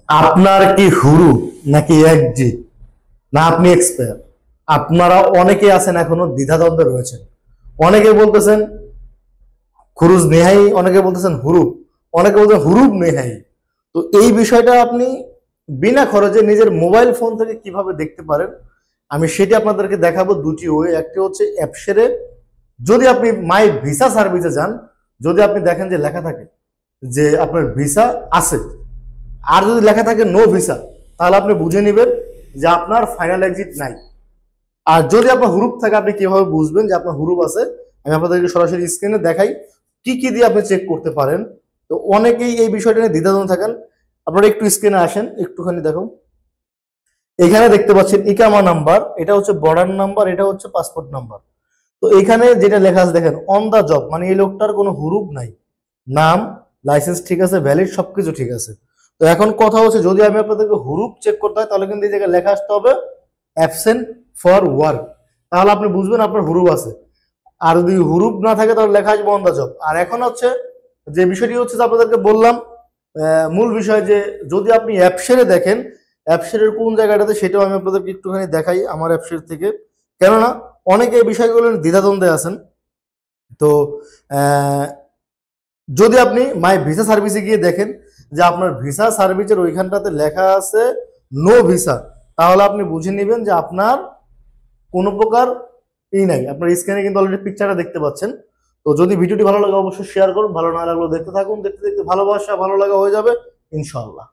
আপনার কি হুরু নাকি একজি, না আপনি এক্সপায়ার? আপনারা অনেকে আছেন এখনো দ্বিধাদ্বন্দ্বে রয়েছেন। অনেকে বলতেছেন খুরুজ নেহাই, অনেকে বলতেছেন হুরুপ, অনেকে বলতেছেন হুরুপ নেহাই। তো এই বিষয়টা আপনি বিনা খরচে নিজের মোবাইল ফোন থেকে কিভাবে দেখতে পারেন, আমি সেটি আপনাদেরকে দেখাবো। দুটি ওয়ে, একটি হচ্ছে অ্যাপসেরে, যদি আপনি মাই ভিসা সার্ভিসে যান, যদি আপনি দেখেন যে লেখা থাকে যে আপনার ভিসা আছে, আর যদি লেখা থাকে নো ভিসা, তাহলে আপনি বুঝে নেবেন যে আপনার ফাইনাল এক্সিট নাই। আর যদি আপনার হুরুপ থাকে, আপনি কিভাবে বুঝবেন যে আপনার হুরুপ আছে, আমি আপনাদেরকে সরাসরি স্ক্রিনে দেখাই কি কি দিয়ে আপনি চেক করতে পারেন। তো অনেকেই এই বিষয়টা নিয়ে দ্বিধাদ্বন্দ্ব থাকেন। আপনারা একটু স্ক্রিনে আসেন, একটুখানি দেখুন। এখানে দেখতে পাচ্ছেন ইকামা নাম্বার, এটা হচ্ছে বর্ডার নাম্বার, এটা হচ্ছে পাসপোর্ট নাম্বার। তো এখানে যেটা লেখা আছে দেখেন, অন দা জব, মানে এই লোকটার কোনো হুরুপ নাই, নাম, লাইসেন্স ঠিক আছে, ভ্যালিড, সবকিছু ঠিক আছে। তো এখন কথা হচ্ছে, যদি আমি আপনাদেরকে হুরুপ চেক করতে হয়, তাহলে কিন্তু এই জায়গায় লেখা আসতে হবে অ্যাবসেন্ট ফর ওয়ার্ক, তাহলে আপনি বুঝবেন আপনার হুরুপ আছে। আর যদি হুরুপ না থাকে, তাহলে লেখা আসবে অন দা জব। আর এখন হচ্ছে যে বিষয়টি হচ্ছে যে আপনাদেরকে বললাম, মূল বিষয় যে যদি আপনি অ্যাপসেরে দেখেন, অ্যাপসের কোন জায়গাটাতে, সেটাও আমি আপনাদেরকে একটুখানি দেখাই আমার অ্যাপসের থেকে। কেননা অনেকে এই বিষয়গুলো নিয়ে দ্বিধাদ্বন্দ্বে আছেন। তো আহ, যদি আপনি মাই ভিসা সার্ভিসে গিয়ে দেখেন যে আপনার ভিসা সার্ভিসের ওইখানটাতে লেখা আছে নো ভিসা, তাহলে আপনি বুঝে নেবেন যে আপনার কোনো প্রকার নাই। আপনার স্ক্রিনে কিন্তু অলরেডি পিকচারটা দেখতে পাচ্ছেন। তো যদি ভিডিওটি ভালো লাগে, অবশ্যই শেয়ার করুন। ভালো না লাগলেও দেখতে থাকুন, দেখতে দেখতে ভালোবাসা ভালো লাগা হয়ে যাবে ইনশাল্লাহ।